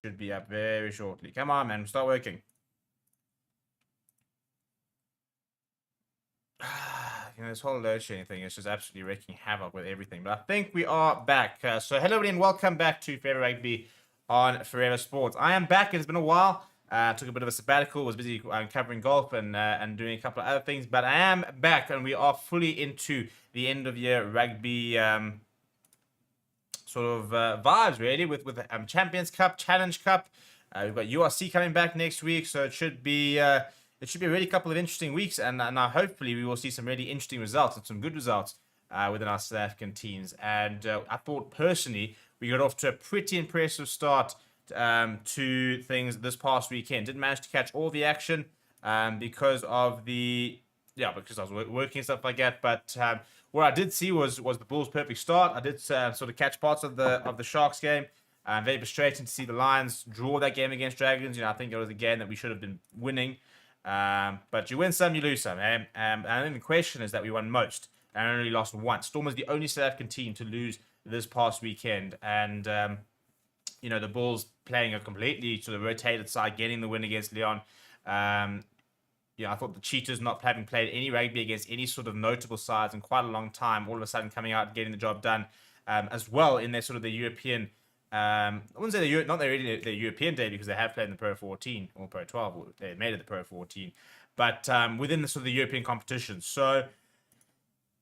should be up very shortly. Come on, man. Start working. This whole load shedding thing is just absolutely wreaking havoc with everything. But I think we are back. So hello and welcome back to Forever Rugby on Forever Sports. I am back. It's been a while. Took a bit of a sabbatical. Was busy covering golf and doing a couple of other things. But I am back, and we are fully into the end of year rugby vibes, really, with Champions Cup, Challenge Cup. We've got URC coming back next week, so it should be a really couple of interesting weeks, and hopefully we will see some really interesting results and some good results within our South African teams. And I thought personally we got off to a pretty impressive start to things this past weekend. Didn't manage to catch all the action because I was working and stuff like that. But what I did see was the Bulls' perfect start. I did sort of catch parts of the Sharks game. Very frustrating to see the Lions draw that game against Dragons. I think it was a game that we should have been winning. But you win some, you lose some. And then the question is that we won most and only lost once. Storm was the only South African team to lose this past weekend. And, the Bulls playing a completely sort of rotated side, getting the win against Leon. I thought the Cheetahs, not having played any rugby against any sort of notable sides in quite a long time, all of a sudden coming out and getting the job done as well in their sort of the European. I wouldn't say not really their European day because they have played in the Pro 14 or Pro 12. Or they made it the Pro 14, but within the sort of the European competition. So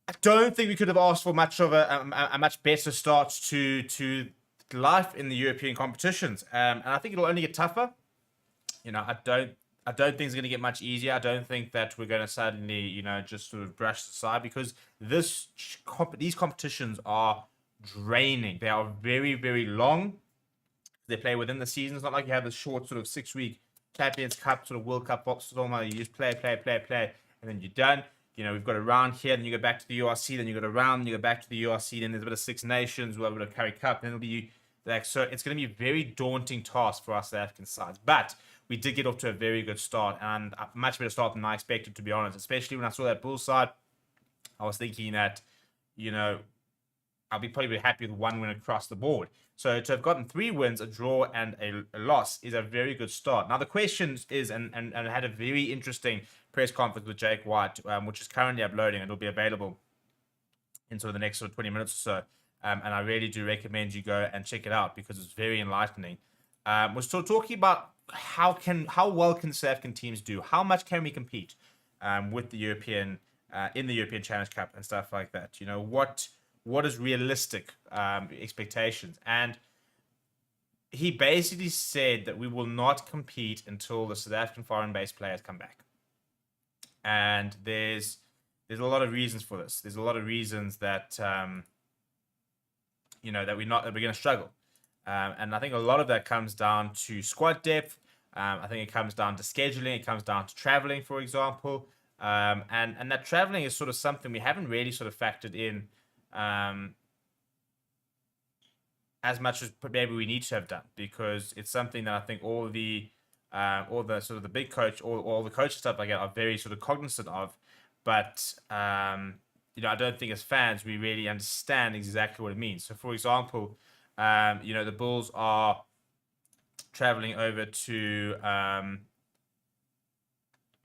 I don't think we could have asked for much of a much better start to life in the European competitions. And I think it'll only get tougher. I don't think it's going to get much easier. I don't think that we're going to suddenly, just sort of brush aside because these competitions are draining. They are very, very long. They play within the season. It's not like you have this short sort of 6-week Champions Cup, sort of World Cup box. You just play, and then you're done. We've got a round here, then you go back to the URC, then you got a round, then you go back to the URC, then there's a bit of Six Nations, we'll have a bit of Curry Cup, then it'll be so it's going to be a very daunting task for us South African sides. But we did get off to a very good start, and a much better start than I expected, to be honest. Especially when I saw that Bulls side, I was thinking that, I'll be probably happy with one win across the board. So to have gotten 3 wins, a draw, and a loss is a very good start. Now the question is, and I had a very interesting press conference with Jake White, which is currently uploading and will be available in sort of the next sort of 20 minutes or so. And I really do recommend you go and check it out because it's very enlightening. We're still talking about how well can South African teams do, how much can we compete with the European in the European Challenge Cup and stuff like that. What is realistic expectations? And he basically said that we will not compete until the South African foreign-based players come back. And there's a lot of reasons for this. There's a lot of reasons that that we're going to struggle. And I think a lot of that comes down to squad depth. I think it comes down to scheduling. It comes down to traveling, for example. And that traveling is sort of something we haven't really sort of factored in as much as maybe we need to have done, because it's something that I think all the sort of the big coach, all the coach stuff like that are very sort of cognizant of, but I don't think as fans we really understand exactly what it means. So for example, the Bulls are traveling over to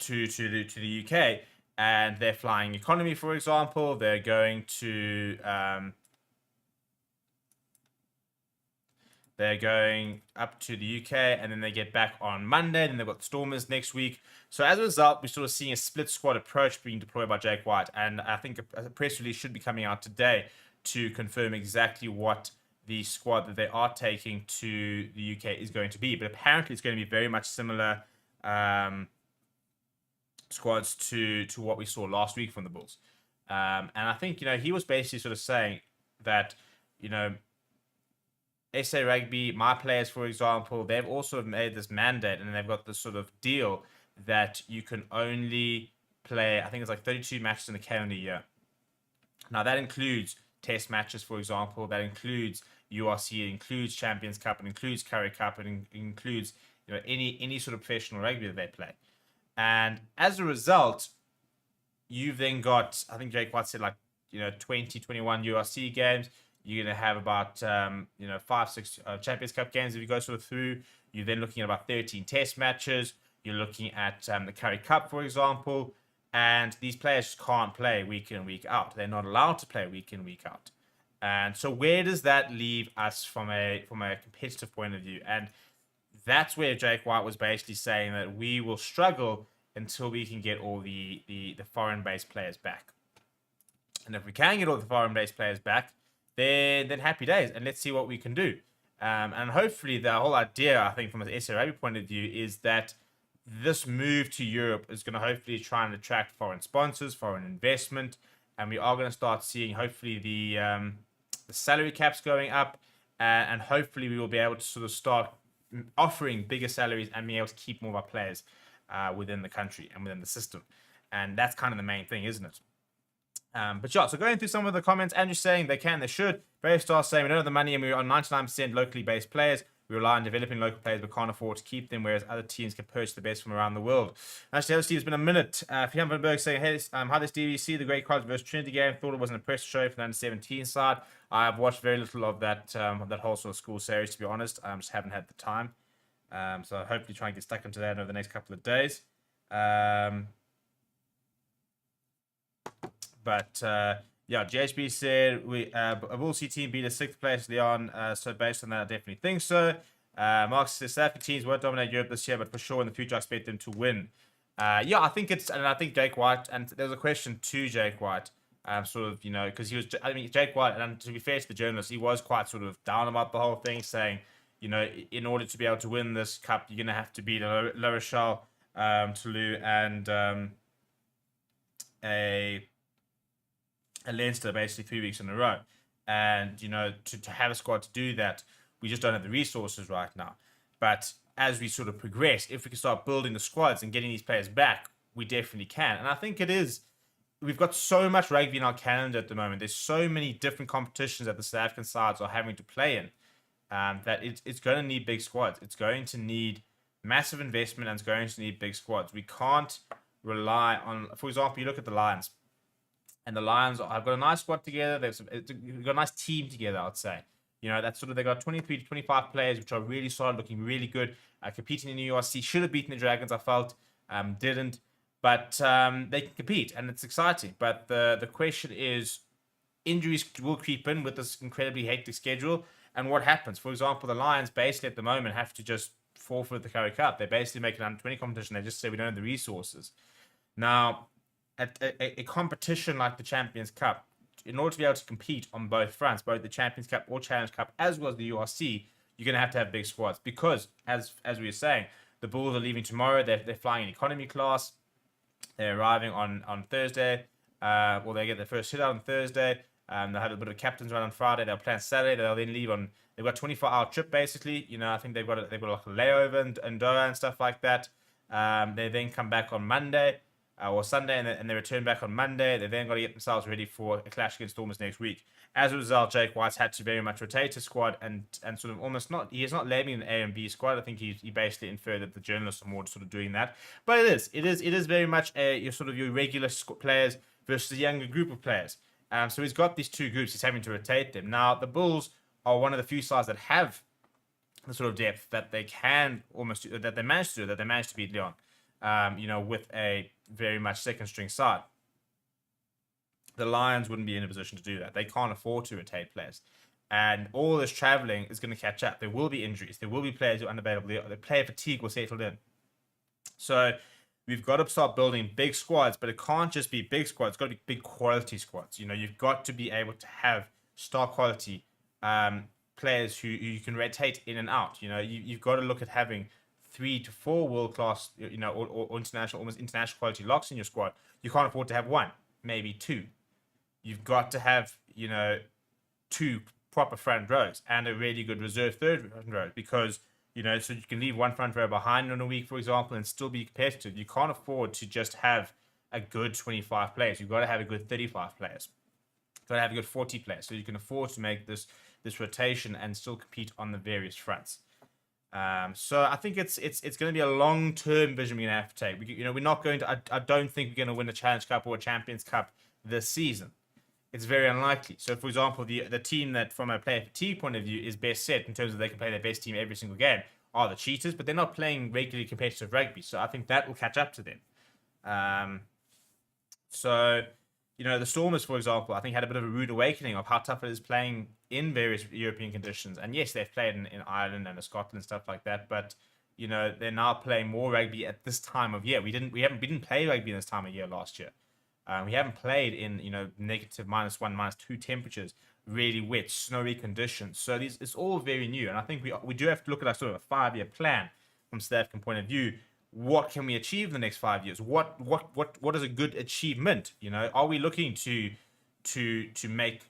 the UK. And they're flying economy, for example. They're going to they're going up to the UK, and then they get back on Monday. Then they've got the Stormers next week. So as a result, we're sort of seeing a split squad approach being deployed by Jake White. And I think a press release should be coming out today to confirm exactly what the squad that they are taking to the UK is going to be. But apparently, it's going to be very much similar. Squads to what we saw last week from the Bulls. And I think, he was basically sort of saying that, SA Rugby, my players, for example, they've also made this mandate and they've got this sort of deal that you can only play, I think it's like 32 matches in a calendar year. Now, that includes test matches, for example. That includes URC, it includes Champions Cup, it includes Curry Cup, it includes any sort of professional rugby that they play. And as a result, you've then got, I think Jake White said 20, 21 URC games. You're going to have about 5-6 Champions Cup games if you go sort of through. You're then looking at about 13 Test matches. You're looking at the Currie Cup, for example, and these players just can't play week in, week out. They're not allowed to play week in, week out. And so where does that leave us from a competitive point of view? And that's where Jake White was basically saying that we will struggle until we can get all the foreign-based players back. And if we can get all the foreign-based players back, then happy days, and let's see what we can do. And hopefully the whole idea, I think, from an SA Rugby point of view, is that this move to Europe is going to hopefully try and attract foreign sponsors, foreign investment, and we are going to start seeing hopefully the salary caps going up, and hopefully we will be able to sort of start offering bigger salaries and being able to keep more of our players within the country and within the system. And that's kind of the main thing, isn't it? But yeah, so going through some of the comments, Andrew saying they can, they should. Brave Star saying we don't have the money and we're on 99% locally based players. We rely on developing local players but can't afford to keep them, whereas other teams can purchase the best from around the world. Actually, hello Steve, it's been a minute. Fian van Berg saying, hey, hi this DVC, the Great College versus Trinity game. Thought it was an impressive show for the under-17 side. I've watched very little of that whole sort of school series, to be honest. I just haven't had the time. So I'll hopefully try and get stuck into that over the next couple of days. Yeah, GHB said a Bull C team beat a 6th place Leon. So based on that, I definitely think so. Mark says South African teams won't dominate Europe this year, but for sure in the future I expect them to win. Yeah, I think Jake White, and there's a question to Jake White, because Jake White, and to be fair to the journalist, he was quite sort of down about the whole thing, saying, in order to be able to win this cup, you're going to have to beat La Rochelle, Toulouse, and a Leinster basically 3 weeks in a row. And, to have a squad to do that, we just don't have the resources right now. But as we sort of progress, if we can start building the squads and getting these players back, we definitely can. And I think it is. We've got so much rugby in our calendar at the moment. There's so many different competitions that the South African sides are having to play in that it's going to need big squads. It's going to need massive investment and it's going to need big squads. We can't rely on, for example, you look at the Lions. And the Lions have got a nice squad together. They've got a nice team together, I'd say. That's they've got 23 to 25 players, which are really solid, looking really good. Competing in the URC, should have beaten the Dragons, I felt. Didn't. But they can compete, and it's exciting. But the question is, injuries will creep in with this incredibly hectic schedule. And what happens? For example, the Lions basically at the moment have to just forfeit the Currie Cup. They basically make an under-20 competition. They just say we don't have the resources. Now, at a competition like the Champions Cup, in order to be able to compete on both fronts, both the Champions Cup or Challenge Cup, as well as the URC, you're going to have big squads. Because, as we were saying, the Bulls are leaving tomorrow. They're flying in economy class. They're arriving on Thursday. They get their first hit out on Thursday. They'll have a bit of a captain's run on Friday. They'll play on Saturday. They'll then leave on. They've got a 24-hour trip basically. I think they've got like a layover in Doha and stuff like that. They then come back on Monday. Or Sunday, and they return back on Monday. They then got to get themselves ready for a clash against Stormers next week. As a result, Jake White's had to very much rotate his squad and sort of almost not. He is not labeling an A and B squad. I think he basically inferred that the journalists are more sort of doing that. But it is very much your regular players versus a younger group of players. So he's got these two groups. He's having to rotate them. Now the Bulls are one of the few sides that have the sort of depth that they can almost do, that they managed to beat Leon. With a very much second string side. The Lions wouldn't be in a position to do that. They can't afford to rotate players. And all this traveling is going to catch up. There will be injuries. There will be players who are unavailable. The player fatigue will settle in. So we've got to start building big squads, but it can't just be big squads. It's got to be big quality squads. You've got to be able to have star quality players who you can rotate in and out. You've got to look at having 3 to 4 world-class, or international, almost international quality locks in your squad. You can't afford to have 1, maybe 2. You've got to have, 2 proper front rows and a really good reserve third front row because, so you can leave 1 front row behind in a week, for example, and still be competitive. You can't afford to just have a good 25 players. You've got to have a good 35 players. You've got to have a good 40 players so you can afford to make this rotation and still compete on the various fronts. So I think it's going to be a long-term vision we're going to have to take. We're not going to. I don't think we're going to win a Challenge Cup or a Champions Cup this season. it's very unlikely. So, for example, the team that, from a player fatigue point of view, is best set in terms of they can play their best team every single game are the Cheetahs, but they're not playing regularly competitive rugby. So, I think that will catch up to them. Um, so, the Stormers, for example, I think had a bit of a rude awakening of how tough it is playing in various European conditions. And yes, they've played in Ireland and Scotland and stuff like that, but they're now playing more rugby at this time of year. We didn't play rugby in this time of year last year. We haven't played in negative -1, -2 temperatures, really wet, snowy conditions. So it's all very new, and I think we do have to look at our sort of a 5-year plan from South African point of view. What can we achieve in the next 5 years? What is a good achievement? Are we looking to make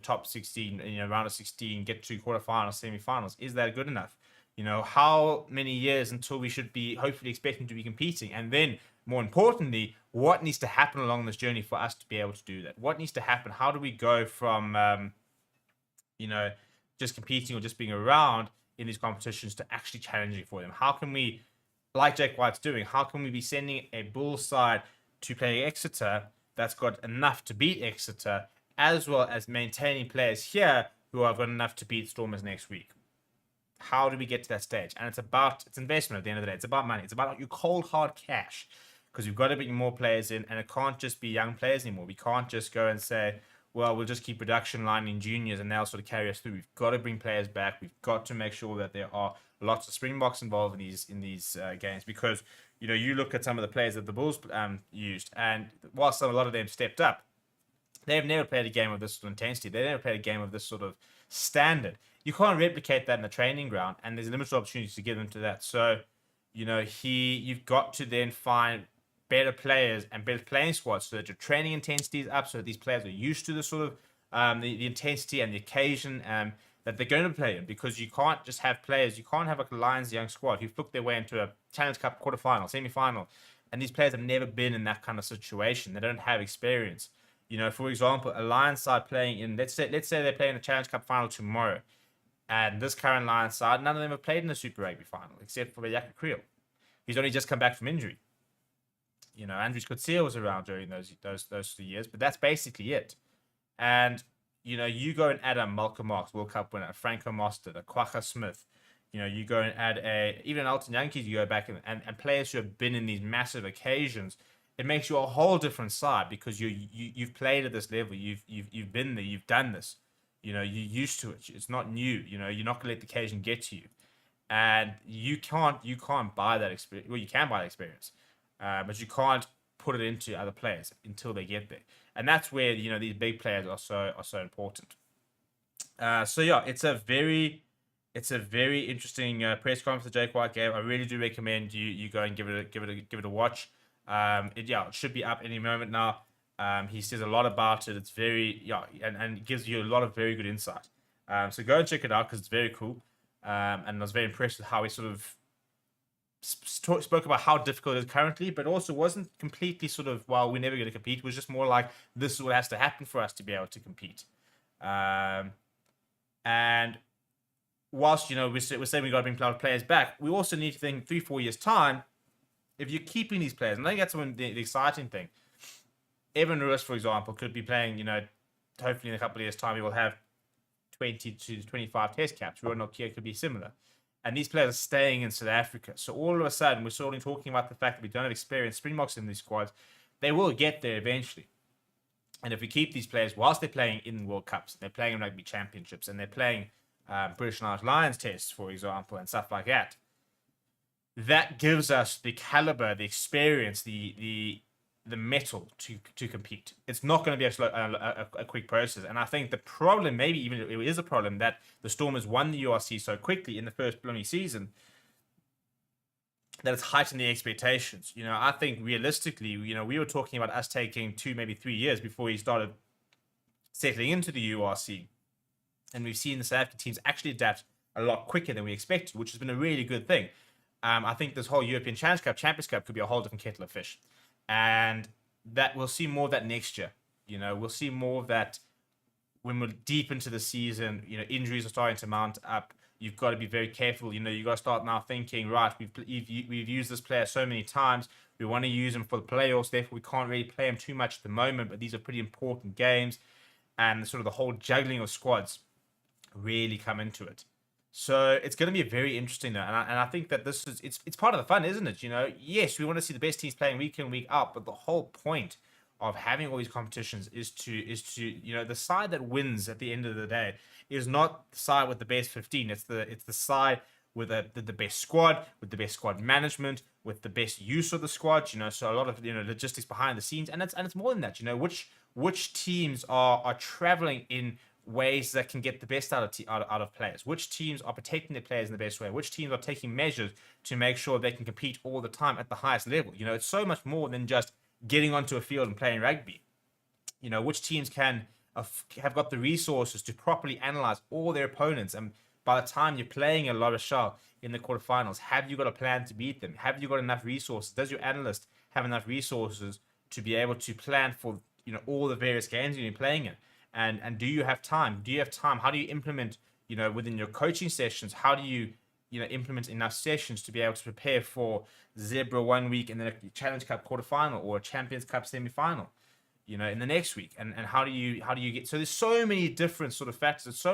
top 16, round of 16, get to quarterfinals, semifinals? Is that good enough? How many years until we should be hopefully expecting to be competing? And then, more importantly, what needs to happen along this journey for us to be able to do that? What needs to happen? How do we go from, just competing or just being around in these competitions to actually challenging for them? How can we, like Jake White's doing, how can we be sending a bull side to play Exeter that's got enough to beat Exeter, as well as maintaining players here who have got enough to beat Stormers next week? How do we get to that stage? And it's investment at the end of the day. It's about money. It's about your cold, hard cash, because we've got to bring more players in, and it can't just be young players anymore. We can't just go and say, well, we'll just keep production line in juniors and they'll sort of carry us through. We've got to bring players back. We've got to make sure that there are lots of Springboks involved in these games, because you look at some of the players that the Bulls used, and whilst a lot of them stepped up, they've never played a game of this sort of intensity. They've never played a game of this sort of standard. You can't replicate that in the training ground, and there's limited opportunities to give them to that. So, you've got to then find better players and better playing squads so that your training intensity is up, so that these players are used to the sort of the intensity and the occasion that they're going to play in, because you can't just have players. You can't have a Lions young squad who've booked their way into a Challenge Cup quarterfinal, semi-final, and these players have never been in that kind of situation. They don't have experience. For example, a Lions side playing in, let's say they're playing a Challenge Cup final tomorrow, and this current Lions side, none of them have played in the Super Rugby final except for Yaka Creel. He's only just come back from injury. Andrews Coetzee was around during those 3 years, but that's basically it. And you go and add a Malcolm Marx, World Cup winner, a Franco Mostert, a Kwagga Smith. You go and add even Alton Yankees. You go back and players who have been in these massive occasions. It makes you a whole different side, because you've played at this level. You've been there. You've done this. You're used to it. It's not new. You're not gonna let the occasion get to you, and you can't buy that experience. Well, you can buy the experience, but you can't put it into other players until they get there. And that's where these big players are so important. So yeah, it's a very interesting press conference that Jake White gave. I really do recommend you go and give it a watch. It should be up any moment now. He says a lot about it. It's very and gives you a lot of very good insight. So go and check it out, because it's very cool. And I was very impressed with how he sort of spoke about how difficult it is currently, but also wasn't completely sort of, well, we're never going to compete. It was just more like, this is what has to happen for us to be able to compete. And whilst we're saying we got to bring players back, we also need to think 3-4 years time. If you're keeping these players, and I think that's the exciting thing. Evan Lewis, for example, could be playing, hopefully in a couple of years' time, he will have 20 to 25 test caps. Rowan Nokia could be similar. And these players are staying in South Africa. So all of a sudden, we're sort of talking about the fact that we don't have experienced Springboks in these squads. They will get there eventually. And if we keep these players whilst they're playing in World Cups, they're playing in rugby championships, and they're playing British and Irish Lions tests, for example, and stuff like that, that gives us the caliber, the experience, the metal to compete. It's not going to be a quick process. And I think the problem, maybe even it is a problem, that the Stormers won the URC so quickly in the first bloody season, that it's heightened the expectations. I think realistically, we were talking about us taking 2, maybe 3 years before we started settling into the URC. And we've seen the South African teams actually adapt a lot quicker than we expected, which has been a really good thing. I think this whole European Challenge Cup, Champions Cup could be a whole different kettle of fish. And that we'll see more of that next year. We'll see more of that when we're deep into the season, injuries are starting to mount up. You've got to be very careful. You got to start now thinking, right, we've used this player so many times. We want to use him for the playoffs. Therefore, we can't really play him too much at the moment. But these are pretty important games, and sort of the whole juggling of squads really come into it. So it's going to be very interesting, though, and I think that this is it's part of the fun, isn't it? Yes, we want to see the best teams playing week in week out, but the whole point of having all these competitions is to the side that wins at the end of the day is not the side with the best 15. It's the side with the best squad, with the best squad management, with the best use of the squad. So a lot of logistics behind the scenes, and it's more than that. Which teams are traveling in ways that can get the best out of players, which teams are protecting their players in the best way, which teams are taking measures to make sure they can compete all the time at the highest level. It's so much more than just getting onto a field and playing rugby. Which teams can have got the resources to properly analyze all their opponents, and by the time you're playing a La Rochelle in the quarterfinals, have you got a plan to beat them? Have you got enough resources? Does your analyst have enough resources to be able to plan for all the various games you're playing in? And do you have time? How do you implement, within your coaching sessions? How do you, implement enough sessions to be able to prepare for Zebra 1 week and then a Challenge Cup quarterfinal or a Champions Cup semi-final, in the next week? And how do you get? So there's so many different sort of factors.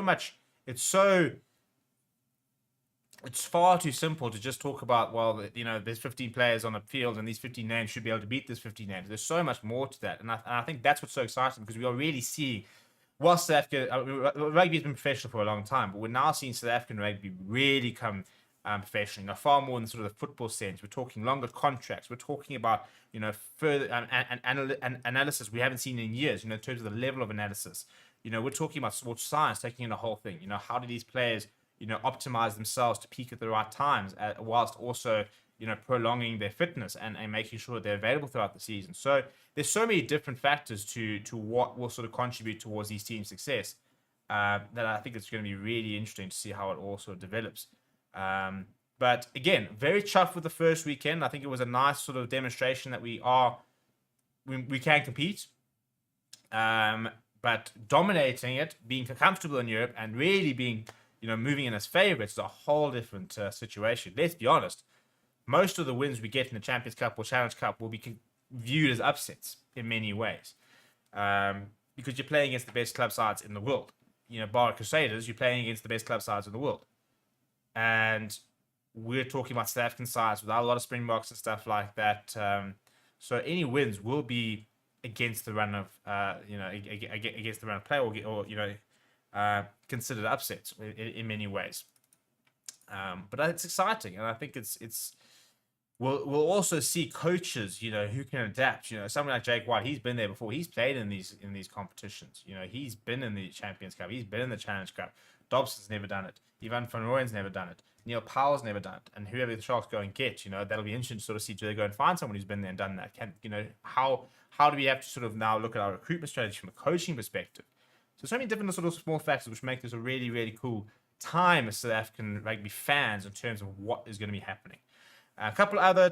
It's far too simple to just talk about, well, there's 15 players on the field and these 15 names should be able to beat this 15 names. There's so much more to that. And I think that's what's so exciting, because we are really seeing, while South Africa, rugby has been professional for a long time, but we're now seeing South African rugby really come professional, far more than sort of the football sense. We're talking longer contracts. We're talking about, further analysis we haven't seen in years, in terms of the level of analysis. We're talking about sports science, taking in the whole thing. How do these players, optimize themselves to peak at the right times, whilst also, prolonging their fitness and making sure that they're available throughout the season. So there's so many different factors to what will sort of contribute towards these teams' success, that I think it's going to be really interesting to see how it all sort of develops. But again, very chuffed with the first weekend. I think it was a nice sort of demonstration that we can compete. But dominating it, being comfortable in Europe, and really being, moving in as favourites is a whole different situation. Let's be honest. Most of the wins we get in the Champions Cup or Challenge Cup will be viewed as upsets in many ways, because you're playing against the best club sides in the world. Bar Crusaders, you're playing against the best club sides in the world. And we're talking about South African sides without a lot of Springboks and stuff like that. So any wins will be against the run of, against the run of play, or considered upsets in many ways. But it's exciting, and I think we'll also see coaches, who can adapt. Someone like Jake White, he's been there before. He's played in these competitions. He's been in the Champions Cup. He's been in the Challenge Cup. Dobson's never done it. Ivan van Rooyen's never done it. Neil Powell's never done it. And whoever the Sharks go and get, that'll be interesting to sort of see, do they go and find someone who's been there and done that? How do we have to sort of now look at our recruitment strategy from a coaching perspective? So many different sort of small factors which make this a really, really cool time as South African rugby fans in terms of what is going to be happening. A couple other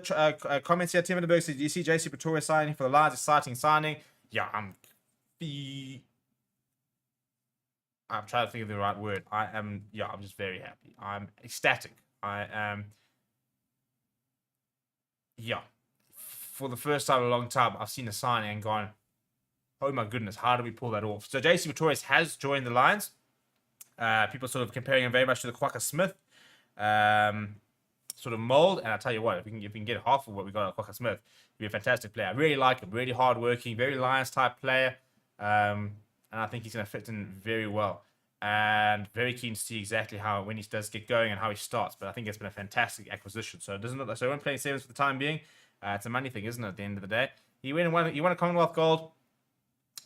comments here. Tim Vandenberg says, do you see JC Pretoria signing for the Lions? Exciting signing. Yeah, I'm trying to think of the right word. I'm just very happy. I'm ecstatic. For the first time in a long time, I've seen a signing and gone, oh my goodness, how do we pull that off? So JC Pretoria has joined the Lions. People sort of comparing him very much to the Quacker Smith sort of mold. And I'll tell you what, if we can get half of what we got at Quacker Smith, he'll be a fantastic player. I really like him, really hardworking, very Lions type player. And I think he's going to fit in very well. And very keen to see exactly how, when he does get going and how he starts. But I think it's been a fantastic acquisition. So it doesn't look like, so he won't play sevens for the time being. It's a money thing, isn't it, at the end of the day? He won a Commonwealth Gold.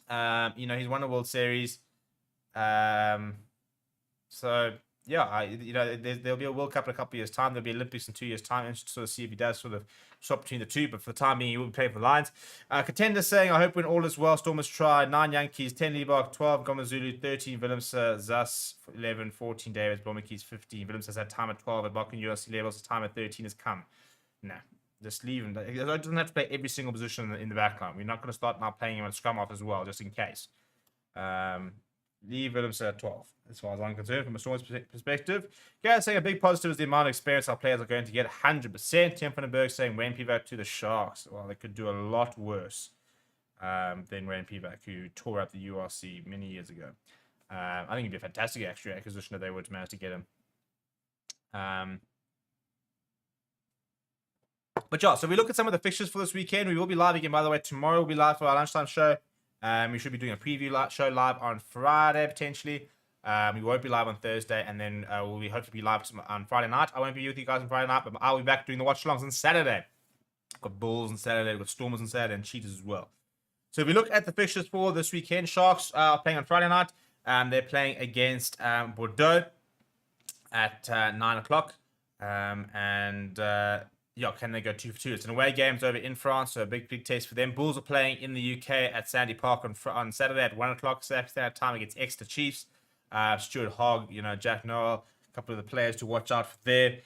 He's won a World Series. So yeah, there'll be a World Cup in a couple of years' time. There'll be Olympics in 2 years' time. And sort of see if he does sort of swap between the two. But for the time being, he will be playing for the Lions. Contender saying, I hope when all is well, Stormers try 9 Yankees, 10 Liebach, 12 Gomazulu, 13 Willemse, Zas 11, 14 Davids, Blommetjies 15. Willemse has had time at 12 at Bok and URC levels. His time at 13 has come. Nah, just leave him. He doesn't have to play every single position in the back line. We're not going to start now playing him on scrum off as well, just in case. Leave Willemse at 12, as far as I'm concerned, from a Storm's perspective. Guys saying a big positive is the amount of experience our players are going to get. 100%. Tim Vandenberg saying Wayne Pivac to the Sharks. Well, they could do a lot worse than Wayne Pivac, who tore up the URC many years ago. I think it'd be a fantastic extra acquisition if they were to manage to get him. But yeah, so we look at some of the fixtures for this weekend. We will be live again, by the way. Tomorrow we'll be live for our lunchtime show. We should be doing a preview show live on Friday, potentially. We won't be live on Thursday, and then we'll be hopefully be live on Friday night. I won't be with you guys on Friday night, but I'll be back doing the watch-alongs on Saturday. We've got Bulls on Saturday, we've got Stormers on Saturday, and Cheetahs as well. So if we look at the fixtures for this weekend, Sharks are playing on Friday night. They're playing against Bordeaux at 9 o'clock. Yeah, can they go 2 for 2? It's an away game. It's over in France, so a big test for them. Bulls are playing in the UK at Sandy Park on Saturday at 1 o'clock Standard Time against Exeter Chiefs. Stuart Hogg, Jack Noel, a couple of the players to watch out for there.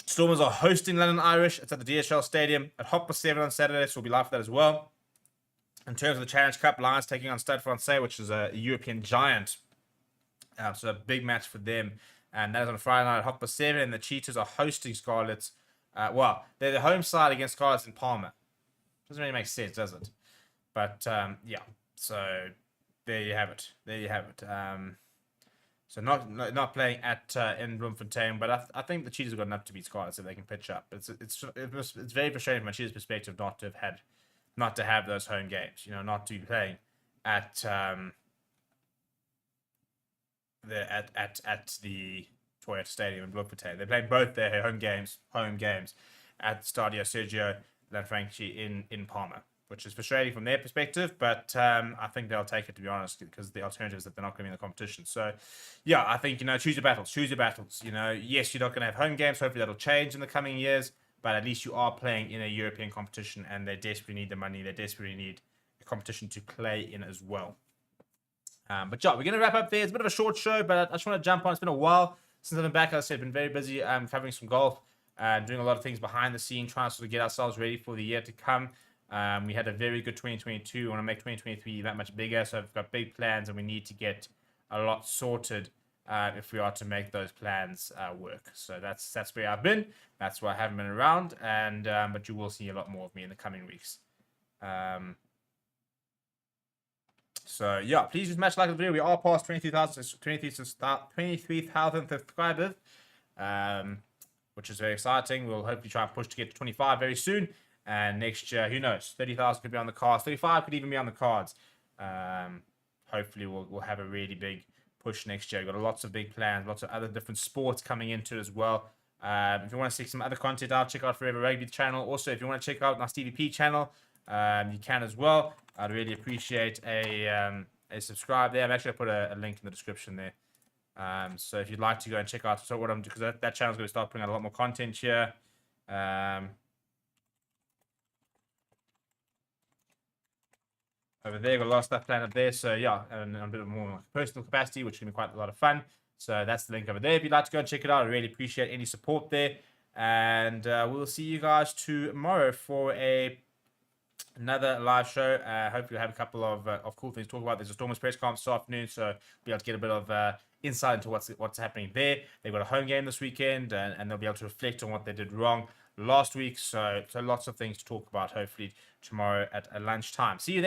Stormers are hosting London Irish. It's at the DHL Stadium at 7:30 on Saturday, so we'll be live for that as well. In terms of the Challenge Cup, Lions taking on Stade Francais, which is a European giant. So a big match for them. And that is on Friday night at 7:30. And the Cheetahs are hosting Scarlets. They're the home side against Scarlets in Palmer. Doesn't really make sense, does it? But, yeah. So, there you have it. So, not playing at in Bloemfontein. But I think the Cheetahs have got enough to beat Scarlets if they can pitch up. It's very frustrating from a Cheetahs perspective not to have those home games. Not to be playing at the Toyota Stadium in Bloemfontein. They're playing both their home games at Stadio Sergio Lanfranchi in Palma, which is frustrating from their perspective, but I think they'll take it, to be honest, because the alternative is that they're not going to be in the competition. So, yeah, I think, choose your battles. Yes, you're not going to have home games. Hopefully that'll change in the coming years, but at least you are playing in a European competition, and they desperately need the money. They desperately need a competition to play in as well. But yeah, we're going to wrap up there. It's a bit of a short show, but I just want to jump on. It's been a while since I've been back. As I said, I've been very busy covering some golf and doing a lot of things behind the scene, trying to sort of get ourselves ready for the year to come. We had a very good 2022. We want to make 2023 that much bigger, so I've got big plans, and we need to get a lot sorted if we are to make those plans work. So that's where I've been. That's why I haven't been around, and but you will see a lot more of me in the coming weeks. So, yeah, please just smash like the video. We are past 23,000 subscribers, which is very exciting. We'll hopefully try and push to get to 25 very soon. And next year, who knows? 30,000 could be on the cards. 35 could even be on the cards. Hopefully, we'll have a really big push next year. We've got lots of big plans, lots of other different sports coming into it as well. If you want to see some other content out, check out Forever Rugby channel. Also, if you want to check out our TVP channel, you can as well. I'd really appreciate a subscribe there. I'm actually going to put a link in the description there. So if you'd like to go and check out what I'm doing, because that channel's going to start putting out a lot more content here. Over there, got a lot of stuff planned up there. So yeah, and a bit more personal capacity, which can be quite a lot of fun. So that's the link over there. If you'd like to go and check it out, I really appreciate any support there. And we'll see you guys tomorrow for another live show. Hopefully we'll have a couple of cool things to talk about. There's a Stormers press conference this afternoon, so we'll be able to get a bit of insight into what's happening there. They've got a home game this weekend, and they'll be able to reflect on what they did wrong last week. So lots of things to talk about, hopefully, tomorrow at lunchtime. See you then.